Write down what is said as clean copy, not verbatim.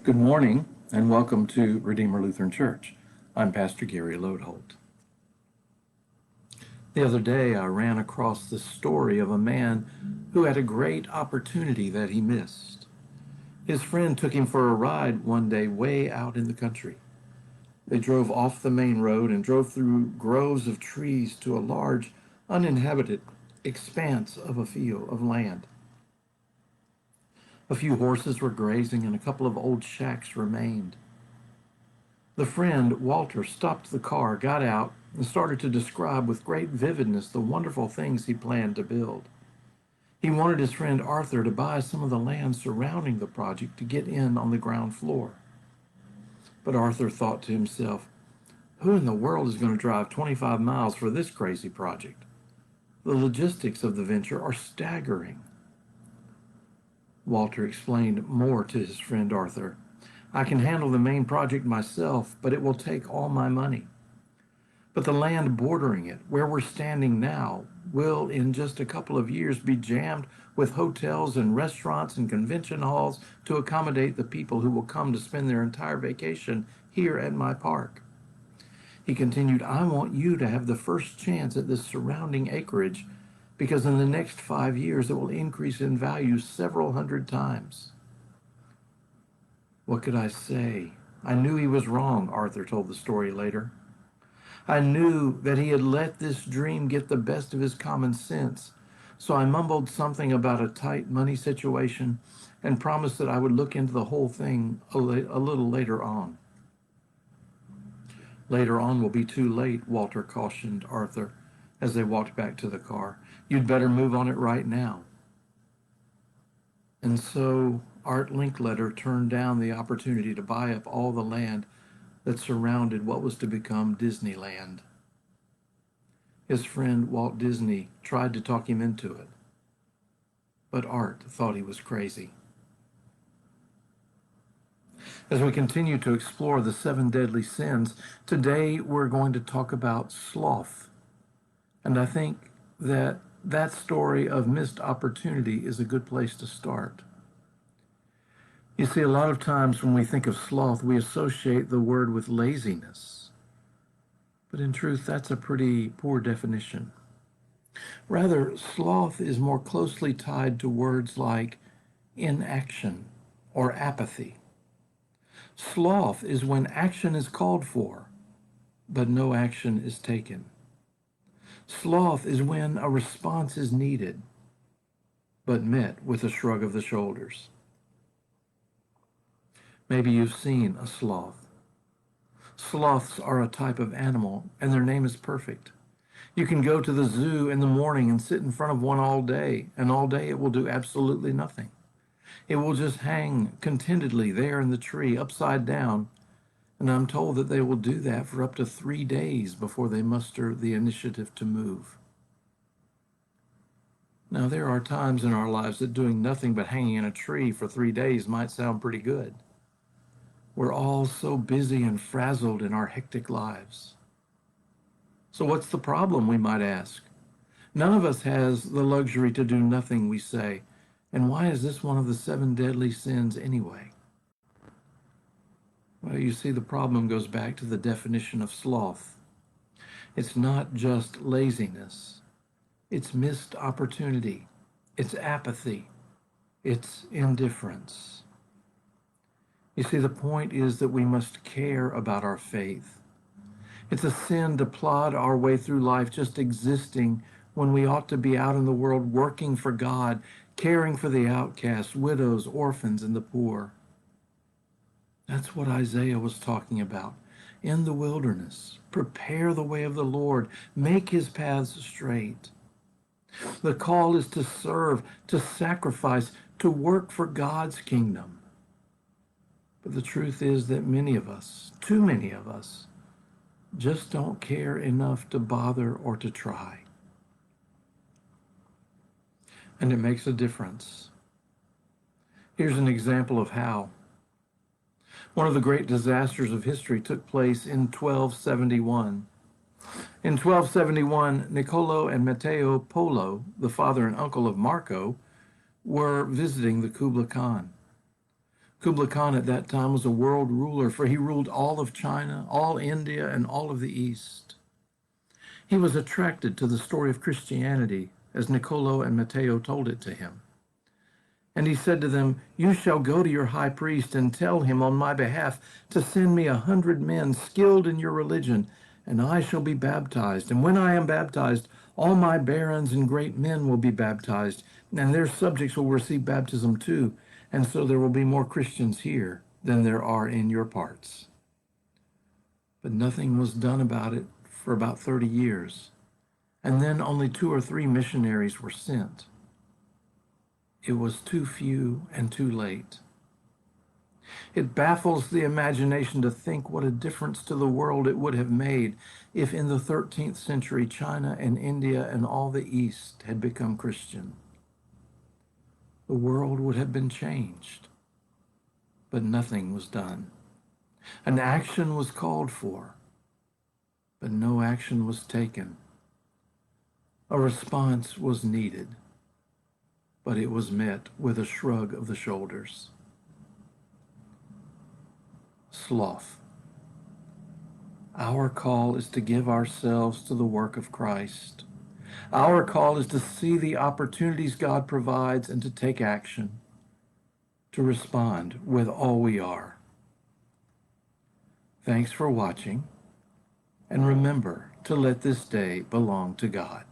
Good morning and welcome to Redeemer Lutheran Church. I'm Pastor Gary Lodeholt. The other day I ran across the story of a man who had a great opportunity that he missed. His friend took him for a ride one day way out in the country. They drove off the main road and drove through groves of trees to a large, uninhabited expanse of a field of land. A few horses were grazing and a couple of old shacks remained. The friend, Walter, stopped the car, got out, and started to describe with great vividness the wonderful things he planned to build. He wanted his friend Arthur to buy some of the land surrounding the project to get in on the ground floor. But Arthur thought to himself, who in the world is going to drive 25 miles for this crazy project? The logistics of the venture are staggering. Walter explained more to his friend Arthur. I can handle the main project myself, but it will take all my money. But the land bordering it, where we're standing now, will in just a couple of years be jammed with hotels and restaurants and convention halls to accommodate the people who will come to spend their entire vacation here at my park. He continued, I want you to have the first chance at this surrounding acreage because in the next 5 years it will increase in value several hundred times. What could I say? I knew he was wrong, Arthur told the story later. I knew that he had let this dream get the best of his common sense, so I mumbled something about a tight money situation and promised that I would look into the whole thing a little later on. Later on will be too late, Walter cautioned Arthur as they walked back to the car. You'd better move on it right now. And so Art Linkletter turned down the opportunity to buy up all the land that surrounded what was to become Disneyland. His friend Walt Disney tried to talk him into it, but Art thought he was crazy. As we continue to explore the 7 deadly sins, today we're going to talk about sloth. And I think that story of missed opportunity is a good place to start. You see, a lot of times when we think of sloth, we associate the word with laziness. But in truth, that's a pretty poor definition. Rather, sloth is more closely tied to words like inaction or apathy. Sloth is when action is called for, but no action is taken. Sloth is when a response is needed, but met with a shrug of the shoulders. Maybe you've seen a sloth. Sloths are a type of animal, and their name is perfect. You can go to the zoo in the morning and sit in front of one all day, and all day it will do absolutely nothing. It will just hang contentedly there in the tree, upside down, and I'm told that they will do that for up to 3 days before they muster the initiative to move. Now, there are times in our lives that doing nothing but hanging in a tree for 3 days might sound pretty good. We're all so busy and frazzled in our hectic lives. So what's the problem, we might ask? None of us has the luxury to do nothing, we say. And why is this one of the 7 deadly sins anyway? Well, you see, the problem goes back to the definition of sloth. It's not just laziness. It's missed opportunity. It's apathy. It's indifference. You see, the point is that we must care about our faith. It's a sin to plod our way through life just existing when we ought to be out in the world working for God, caring for the outcasts, widows, orphans, and the poor. That's what Isaiah was talking about. In the wilderness, prepare the way of the Lord, make his paths straight. The call is to serve, to sacrifice, to work for God's kingdom. But the truth is that many of us, too many of us, just don't care enough to bother or to try. And it makes a difference. Here's an example of how. One of the great disasters of history took place in 1271. In 1271, Niccolo and Matteo Polo, the father and uncle of Marco, were visiting the Kublai Khan. Kublai Khan at that time was a world ruler, for he ruled all of China, all India, and all of the East. He was attracted to the story of Christianity, as Niccolo and Matteo told it to him. And he said to them, "You shall go to your high priest and tell him on my behalf to send me 100 men skilled in your religion, and I shall be baptized. And when I am baptized, all my barons and great men will be baptized, and their subjects will receive baptism too. And so there will be more Christians here than there are in your parts." But nothing was done about it for about 30 years. And then only 2 or 3 missionaries were sent. It was too few and too late. It baffles the imagination to think what a difference to the world it would have made if in the 13th century China and India and all the East had become Christian. The world would have been changed, but nothing was done. An action was called for, but no action was taken. A response was needed, but it was met with a shrug of the shoulders. Sloth. Our call is to give ourselves to the work of Christ. Our call is to see the opportunities God provides and to take action, to respond with all we are. Thanks for watching, and remember to let this day belong to God.